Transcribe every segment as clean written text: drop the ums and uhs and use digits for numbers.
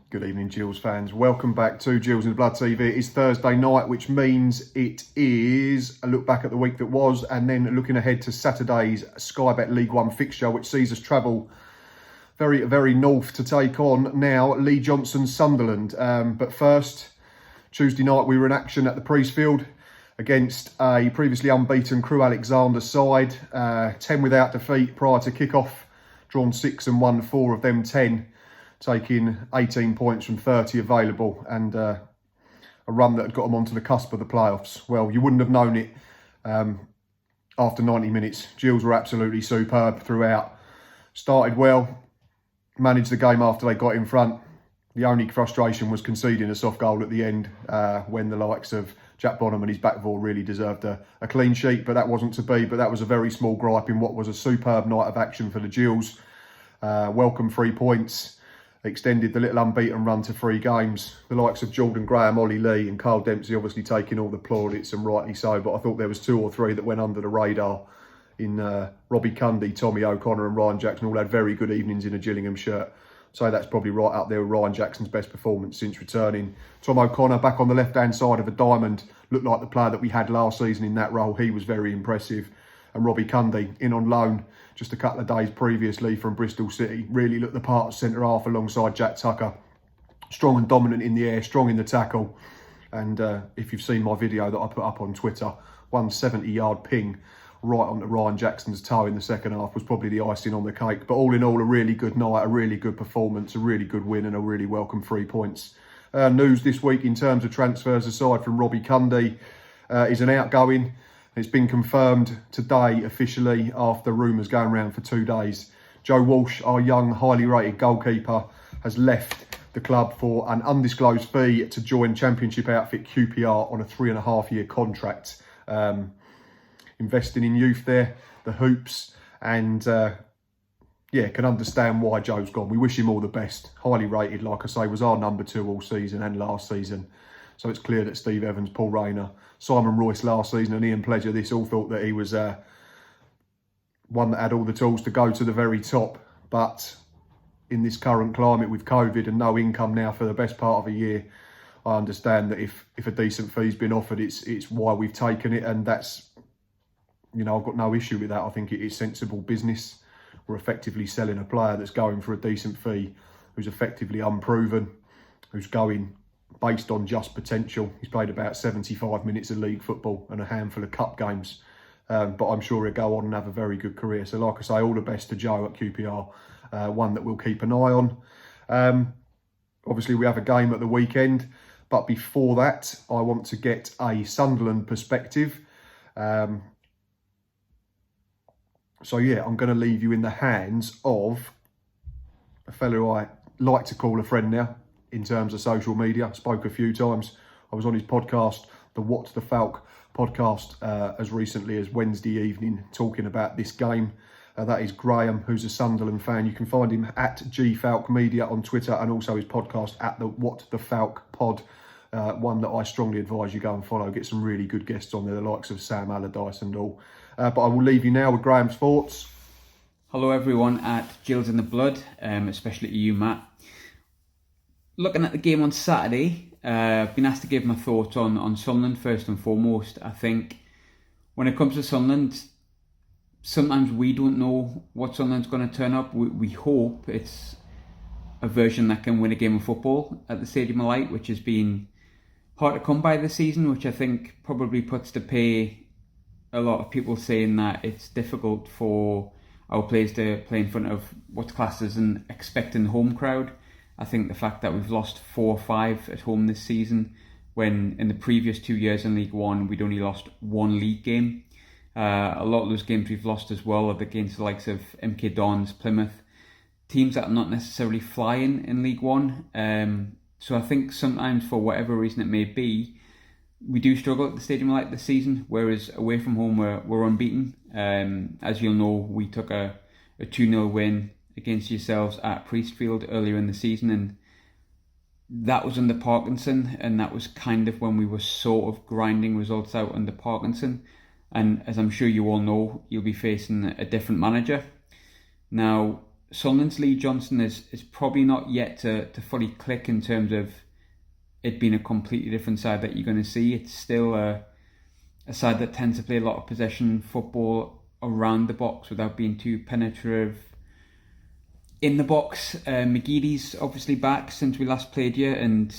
Good evening, Gills fans. Welcome back to Gills in the Blood TV. It is Thursday night, which means it is a look back at the week that was, and then looking ahead to Saturday's Sky Bet League One fixture, which sees us travel very north to take on now Lee Johnson's Sunderland. But first, Tuesday night we were in action at the Priestfield against a previously unbeaten Crewe Alexander side, 10 without defeat prior to kick-off, drawn 6 and won 4 of them 10. Taking 18 points from 30 available, and a run that had got them onto the cusp of the playoffs. Well, you wouldn't have known it after 90 minutes. Gills were absolutely superb throughout. Started well, managed the game after they got in front. The only frustration was conceding a soft goal at the end when the likes of Jack Bonham and his back four really deserved a clean sheet, but that wasn't to be. But that was a very small gripe in what was a superb night of action for the Gills. Welcome 3 points. Extended the little unbeaten run to 3 games. The likes of Jordan Graham, Ollie Lee and Carl Dempsey obviously taking all the plaudits, and rightly so, but I thought there was 2 or 3 that went under the radar in Robbie Cundy, Tommy O'Connor and Ryan Jackson. All had very good evenings in a Gillingham shirt. So that's probably right up there with Ryan Jackson's best performance since returning. Tom O'Connor back on the left-hand side of a diamond. Looked like the player that we had last season in that role. He was very impressive. And Robbie Cundy, in on loan just a couple of days previously from Bristol City, really looked the part of centre-half alongside Jack Tucker. Strong and dominant in the air, strong in the tackle. And if you've seen my video that I put up on Twitter, 170-yard ping right onto Ryan Jackson's toe in the second half was probably the icing on the cake. But all in all, a really good night, a really good performance, a really good win and a really welcome 3 points. News this week in terms of transfers, aside from Robbie Cundy, is an outgoing. It's been confirmed today officially after rumours going around for 2 days. Joe Walsh, our young, highly rated goalkeeper, has left the club for an undisclosed fee to join Championship outfit QPR on a 3.5-year contract. Investing in youth there, the hoops, and can understand why Joe's gone. We wish him all the best. Highly rated, like I say, was our number 2 all season and last season. So it's clear that Steve Evans, Paul Rayner, Simon Royce last season and Ian Pledger, this all thought that he was one that had all the tools to go to the very top. But in this current climate with COVID and no income now for the best part of a year, I understand that if a decent fee's been offered, it's why we've taken it. And that's, I've got no issue with that. I think it is sensible business. We're effectively selling a player that's going for a decent fee, who's effectively unproven, who's going based on just potential. He's played about 75 minutes of league football and a handful of cup games. But I'm sure he'll go on and have a very good career. So like I say, all the best to Joe at QPR, one that we'll keep an eye on. Obviously, we have a game at the weekend. But before that, I want to get a Sunderland perspective. I'm going to leave you in the hands of a fellow who I like to call a friend now, in terms of social media. Spoke a few times. I was on his podcast, the What the Falk podcast, as recently as Wednesday evening, talking about this game. That is Graham, who's a Sunderland fan. You can find him at GFalk Media on Twitter, and also his podcast at the What the Falk Pod. One that I strongly advise you go and follow. Get some really good guests on there, the likes of Sam Allardyce and all. But I will leave you now with Graham's thoughts. Hello everyone at Gills in the Blood, especially to you, Matt. Looking at the game on Saturday, I've been asked to give my thoughts on Sunderland first and foremost. I think when it comes to Sunderland, sometimes we don't know what Sunderland's going to turn up. We hope it's a version that can win a game of football at the Stadium of Light, which has been hard to come by this season, which I think probably puts to pay a lot of people saying that it's difficult for our players to play in front of what's classed as an expecting home crowd. I think the fact that we've lost 4 or 5 at home this season, when in the previous 2 years in League One, we'd only lost 1 league game. A lot of those games we've lost as well are against the likes of MK Dons, Plymouth, teams that are not necessarily flying in League One. So I think sometimes, for whatever reason it may be, we do struggle at the Stadium like this season, whereas away from home we're unbeaten. As you'll know, we took a 2-0 win against yourselves at Priestfield earlier in the season, and that was under Parkinson, and that was kind of when we were sort of grinding results out under Parkinson. And as I'm sure you all know, you'll be facing a different manager. Now, Sunderland's Lee Johnson is probably not yet to fully click in terms of it being a completely different side that you're going to see. It's still a side that tends to play a lot of possession football around the box without being too penetrative in the box. McGeady's obviously back since we last played here, and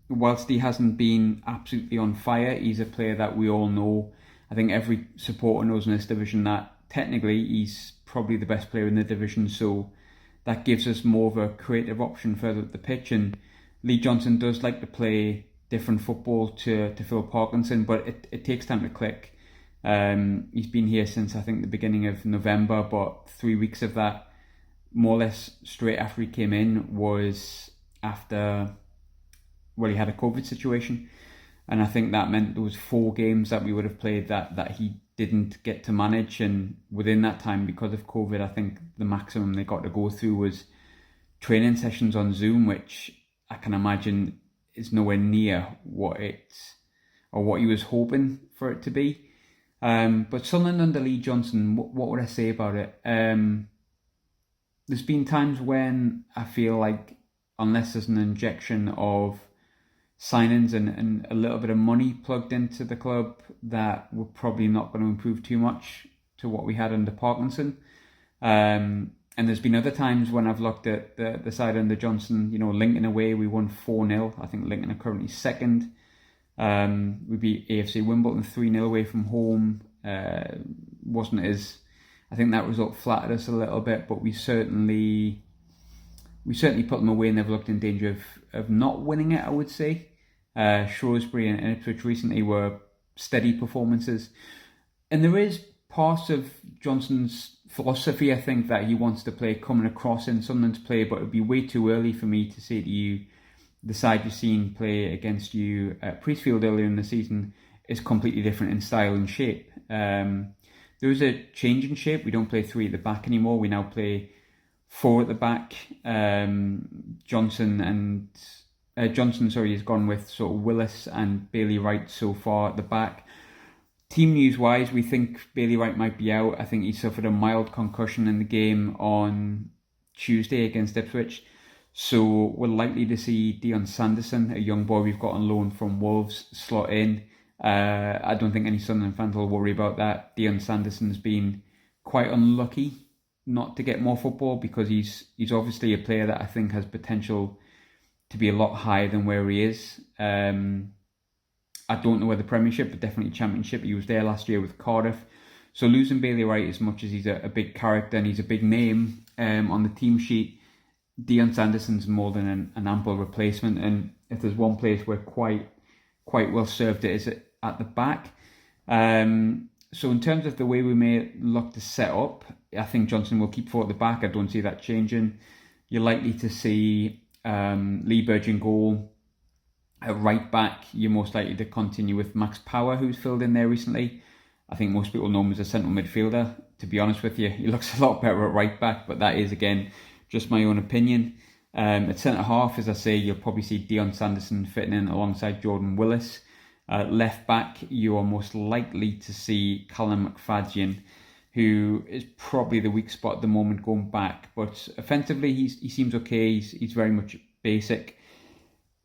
whilst he hasn't been absolutely on fire, he's a player that we all know. I think every supporter knows in this division that technically he's probably the best player in the division, so that gives us more of a creative option further up the pitch. And Lee Johnson does like to play different football to Phil Parkinson, but it takes time to click. He's been here since I think the beginning of November, but 3 weeks of that, more or less straight after he came in, was after, well, he had a COVID situation. And I think that meant there was 4 games that we would have played that he didn't get to manage. And within that time, because of COVID, I think the maximum they got to go through was training sessions on Zoom, which I can imagine is nowhere near what he was hoping for it to be. But Sunderland under Lee Johnson, what would I say about it? There's been times when I feel like unless there's an injection of signings and a little bit of money plugged into the club, that we're probably not going to improve too much to what we had under Parkinson. And there's been other times when I've looked at the side under Johnson, Lincoln away, we won 4-0. I think Lincoln are currently second. We beat AFC Wimbledon 3-0 away from home. Wasn't as, I think that result flattered us a little bit, but we certainly put them away and they've looked in danger of not winning it, I would say. Shrewsbury and Ipswich recently were steady performances. And there is parts of Johnson's philosophy, I think, that he wants to play coming across in Sunderland's play, but it would be way too early for me to say to you, the side you've seen play against you at Priestfield earlier in the season is completely different in style and shape. There is a change in shape. We don't play 3 at the back anymore. We now play 4 at the back. Johnson has gone with sort of Willis and Bailey Wright so far at the back. Team news wise, we think Bailey Wright might be out. I think he suffered a mild concussion in the game on Tuesday against Ipswich. So we're likely to see Dion Sanderson, a young boy we've got on loan from Wolves, slot in. I don't think any Sunderland fans will worry about that. Dion Sanderson's been quite unlucky not to get more football because he's obviously a player that I think has potential to be a lot higher than where he is. I don't know where the Premiership, but definitely Championship. He was there last year with Cardiff. So losing Bailey Wright, as much as he's a big character and he's a big name on the team sheet, Dion Sanderson's more than an ample replacement. And if there's one place where quite well served it is at the back. So in terms of the way we may look to set up, I think Johnson will keep 4 at the back. I don't see that changing. You're likely to see Lee Burge in goal. At right back, you're most likely to continue with Max Power, who's filled in there recently. I think most people know him as a central midfielder. To be honest with you, he looks a lot better at right back, but that is, again, just my own opinion. At centre half, as I say, you'll probably see Dion Sanderson fitting in alongside Jordan Willis. Left back, you are most likely to see Callum McFadzean, who is probably the weak spot at the moment going back. But offensively, he seems okay. He's very much basic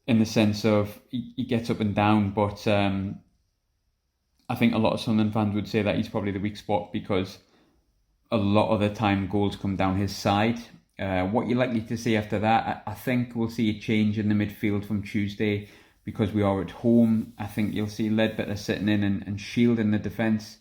in the sense of he gets up and down. But I think a lot of Sunderland fans would say that he's probably the weak spot because a lot of the time goals come down his side. What you're likely to see after that, I think we'll see a change in the midfield from Tuesday because we are at home. I think you'll see Ledbetter sitting in and shielding the defence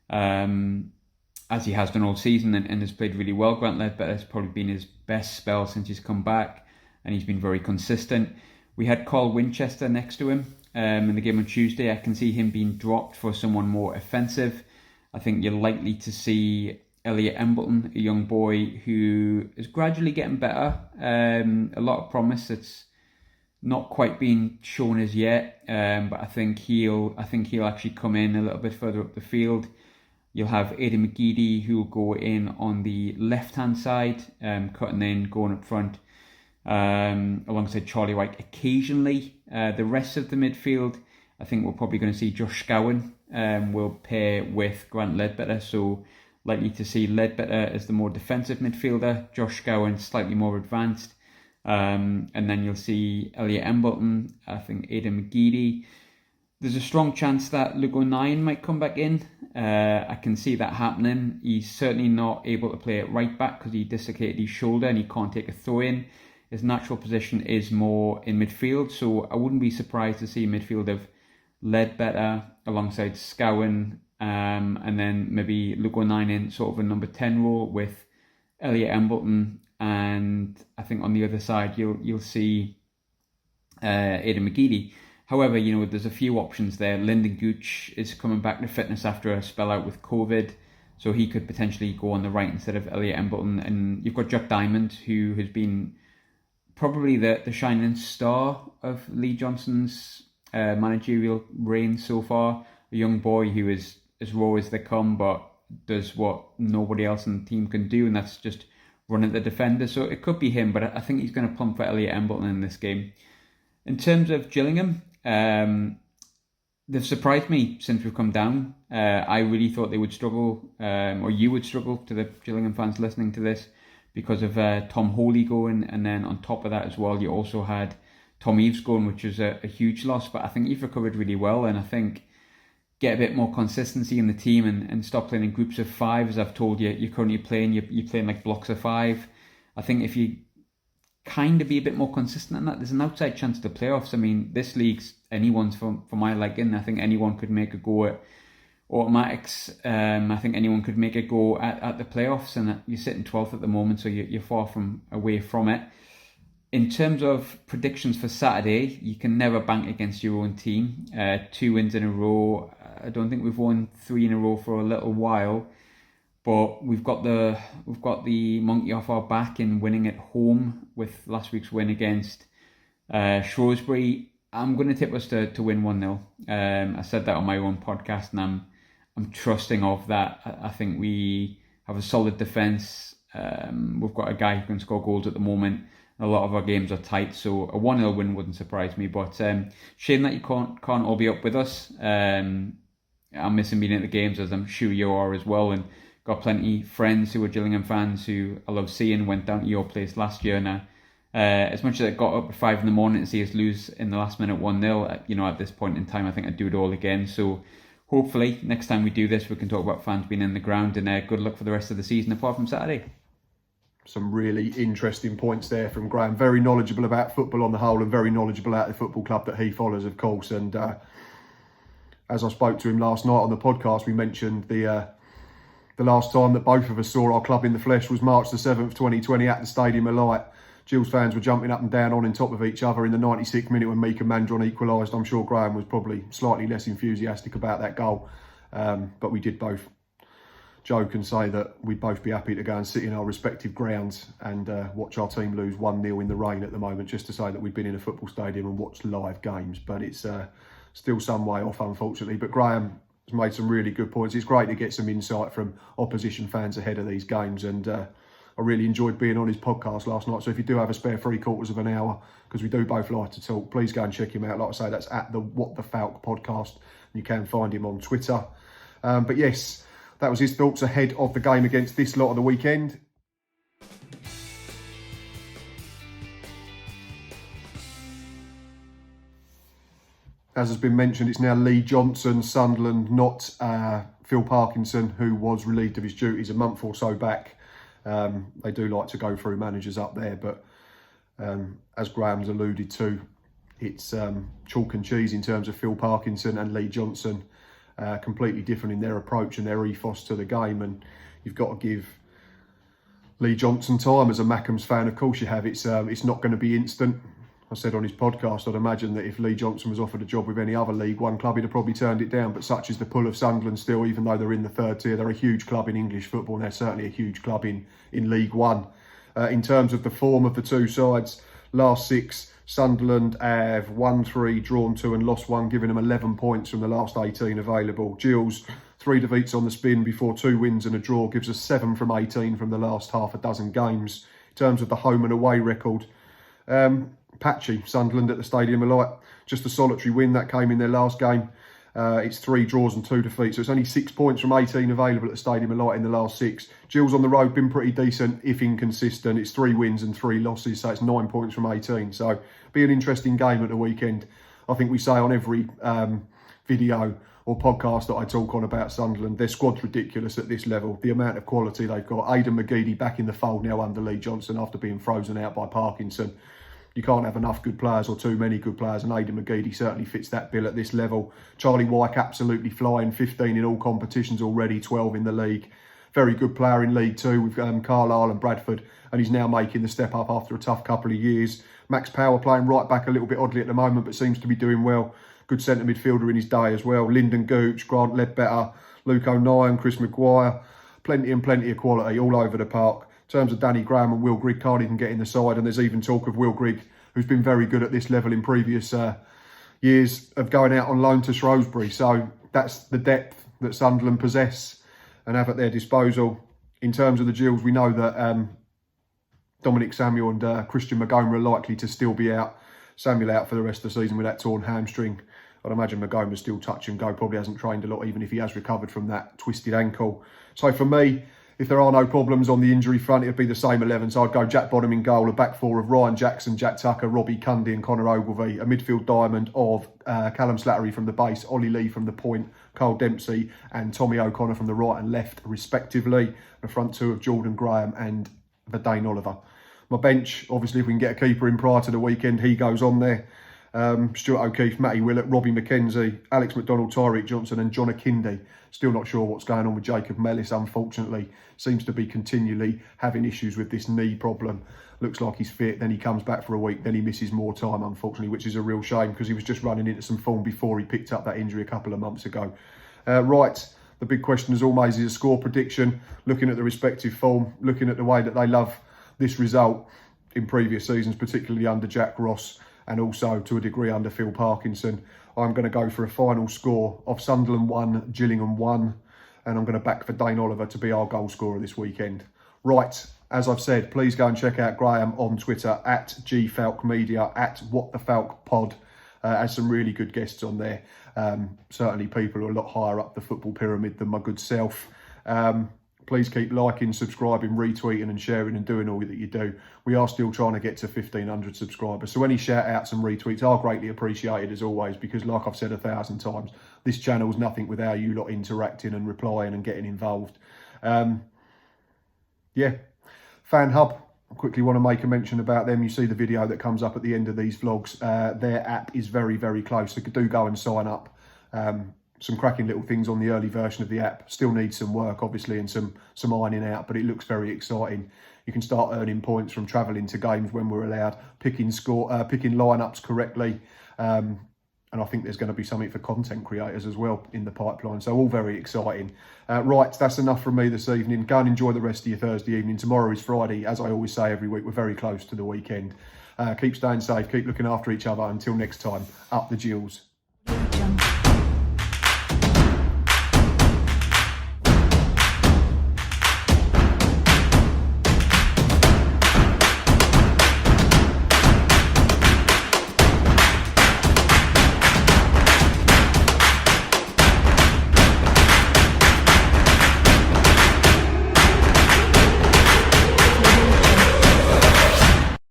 as he has done all season and has played really well. Grant Ledbetter has probably been his best spell since he's come back and he's been very consistent. We had Carl Winchester next to him in the game on Tuesday. I can see him being dropped for someone more offensive. I think you're likely to see Elliot Embleton, a young boy who is gradually getting better. A lot of promise. It's not quite been shown as yet, but I think he'll actually come in a little bit further up the field. You'll have Aidan McGeady who will go in on the left-hand side, cutting in, going up front, alongside Charlie White occasionally. The rest of the midfield, I think we're probably going to see Josh Scowen will pair with Grant Ledbetter. So likely to see Ledbetter as the more defensive midfielder, Josh Gowan slightly more advanced, and then you'll see Elliot Embleton, I think Aidan McGeady. There's a strong chance that Luke O'Nien might come back in. I can see that happening. He's certainly not able to play at right back because he dislocated his shoulder and he can't take a throw in. His natural position is more in midfield, so I wouldn't be surprised to see a midfield of Ledbetter alongside Scowen, and then maybe Luke O'Nien in sort of a number 10 role with Elliot Embleton, and I think on the other side you'll see Aidan McGeady. However, there's a few options there. Lyndon Gooch is coming back to fitness after a spell out with COVID, so he could potentially go on the right instead of Elliot Embleton. And you've got Jack Diamond, who has been probably the shining star of Lee Johnson's managerial reign so far. A young boy who is as raw as they come, but does what nobody else in the team can do, and that's just run at the defender. So it could be him, but I think he's going to plump for Elliot Embleton in this game. In terms of Gillingham, they've surprised me since we've come down. I really thought they would struggle, or you would struggle, to the Gillingham fans listening to this, because of Tom Holy going, and then on top of that as well, you also had Tom Eaves going, which was a huge loss. But I think you've recovered really well, and I think get a bit more consistency in the team and stop playing in groups of 5, as I've told you. You're currently playing, you're playing like blocks of 5. I think if you kind of be a bit more consistent in that, there's an outside chance of the playoffs. I mean, this league's anyone's for my liking. I think anyone could make a go at automatics. I think anyone could make a go at the playoffs, and you're sitting 12th at the moment, so you're far from away from it. In terms of predictions for Saturday, you can never bank against your own team. 2 wins in a row. I don't think we've won 3 in a row for a little while, but we've got the monkey off our back in winning at home with last week's win against Shrewsbury. I'm going to tip us to win 1-0. I said that on my own podcast, and I'm trusting of that. I think we have a solid defence. We've got a guy who can score goals at the moment. A lot of our games are tight, so a 1-0 win wouldn't surprise me. But shame that you can't all be up with us. I'm missing being at the games, as I'm sure you are as well, and got plenty friends who are Gillingham fans who I love seeing. Went down to your place last year now. As much as I got up at 5 a.m. to see us lose in the last minute 1-0, at this point in time, I think I'd do it all again. So hopefully next time we do this, we can talk about fans being in the ground, and good luck for the rest of the season apart from Saturday. Some really interesting points there from Graham. Very knowledgeable about football on the whole, and very knowledgeable about the football club that he follows, of course. And as I spoke to him last night on the podcast, we mentioned the last time that both of us saw our club in the flesh was March the 7th, 2020 at the Stadium of Light. Gills fans were jumping up and down on top of each other in the 96th minute when Mika Mandron equalised. I'm sure Graham was probably slightly less enthusiastic about that goal, but we did both joke and say that we'd both be happy to go and sit in our respective grounds and watch our team lose 1-0 in the rain at the moment, just to say that we've been in a football stadium and watched live games. But it's still some way off, unfortunately. But Graham has made some really good points. It's great to get some insight from opposition fans ahead of these games, and I really enjoyed being on his podcast last night. So if you do have a spare 3/4 of an hour, because we do both like to talk, please go and check him out. Like I say, that's at the What the Falk podcast. You can find him on Twitter. But yes, that was his thoughts ahead of the game against this lot of the weekend. As has been mentioned, it's now Lee Johnson, Sunderland, not Phil Parkinson, who was relieved of his duties a month or so back. They do like to go through managers up there, but as Graham's alluded to, it's chalk and cheese in terms of Phil Parkinson and Lee Johnson. Completely different in their approach and their ethos to the game, and you've got to give Lee Johnson time. As a Mackems fan, of course you have. It's not going to be instant. I said on his podcast, I'd imagine that if Lee Johnson was offered a job with any other League One club, he'd have probably turned it down. But such is the pull of Sunderland still, even though they're in the 3rd tier. They're a huge club in English football, and they're certainly a huge club in League One. In terms of the form of the two sides, last 6, Sunderland have won 3, drawn 2 and lost 1, giving them 11 points from the last 18 available. Gills, 3 defeats on the spin before 2 wins and a draw, gives us 7 from 18 from the last half a dozen games. In terms of the home and away record, patchy. Sunderland at the Stadium of Light, just a solitary win that came in their last game. It's 3 draws and 2 defeats, so it's only 6 points from 18 available at the Stadium of Light in the last 6. Gills on the road been pretty decent, if inconsistent. It's 3 wins and 3 losses, so it's 9 points from 18. So be an interesting game at the weekend. I think we say on every video or podcast that I talk on about Sunderland, their squad's ridiculous at this level. The amount of quality they've got. Aidan McGeady back in the fold now under Lee Johnson after being frozen out by Parkinson. You can't have enough good players or too many good players, and Aidan McGeady certainly fits that bill at this level. Charlie Wyke absolutely flying, 15 in all competitions already, 12 in the league. Very good player in League Two with Carlisle and Bradford, and he's now making the step up after a tough couple of years. Max Power playing right back a little bit oddly at the moment, but seems to be doing well. Good centre midfielder in his day as well. Lyndon Gooch, Grant Ledbetter, Luke O'Nien, Chris Maguire. Plenty of quality all over the park. In terms of Danny Graham and Will Grigg, can't even get in the side, and there's even talk of Will Grigg, who's been very good at this level in previous years, of going out on loan to Shrewsbury. So that's the depth that Sunderland possess and have at their disposal. In terms of the Gills, we know that Dominic Samuel and Christian Magoma are likely to still be out. Samuel out for the rest of the season with that torn hamstring. I'd imagine Magoma's still touch and go, probably hasn't trained a lot, even if he has recovered from that twisted ankle. So for me, if there are no problems on the injury front, it'd be the same 11. So I'd go Jack Bonham in goal, a back four of Ryan Jackson, Jack Tucker, Robbie Cundy and Connor Ogilvie, a midfield diamond of Callum Slattery from the base, Ollie Lee from the point, Carl Dempsey and Tommy O'Connor from the right and left respectively. The front two of Jordan Graham and Verdane Oliver. My bench, obviously if we can get a keeper in prior to the weekend, he goes on there. Stuart O'Keefe, Matty Willett, Robbie McKenzie, Alex McDonald, Tyreek Johnson and John Akinde. Still not sure what's going on with Jacob Mellis, unfortunately. Seems to be continually having issues with this knee problem. Looks like he's fit, then he comes back for a week, then he misses more time, unfortunately, which is a real shame because he was just running into some form before he picked up that injury a couple of months ago. Right, the big question as always is a score prediction, looking at the respective form, looking at the way that they love this result in previous seasons, particularly under Jack Ross, and also to a degree under Phil Parkinson. I'm going to go for a final score of Sunderland 1, Gillingham 1, and I'm going to back for Dane Oliver to be our goal scorer this weekend. Right, as I've said, please go and check out Graham on Twitter at GFalkMedia, at WhatTheFalkPod. Has some really good guests on there. Certainly people who are a lot higher up the football pyramid than my good self. Please keep liking, subscribing, retweeting and sharing and doing all that you do. We are still trying to get to 1,500 subscribers. So any shout outs and retweets are greatly appreciated as always, because like I've said 1,000 times, this channel is nothing without you lot interacting and replying and getting involved. Yeah, Fan Hub. I quickly want to make a mention about them. You see the video that comes up at the end of these vlogs. Their app is very, very close. So do go and sign up. Some cracking little things on the early version of the app. Still needs some work, obviously, and some ironing out, but it looks very exciting. You can start earning points from travelling to games when we're allowed, picking lineups correctly, and I think there's going to be something for content creators as well in the pipeline. So all very exciting. Right, that's enough from me this evening. Go and enjoy the rest of your Thursday evening. Tomorrow is Friday, as I always say every week. We're very close to the weekend. Keep staying safe, keep looking after each other. Until next time, up the Gills.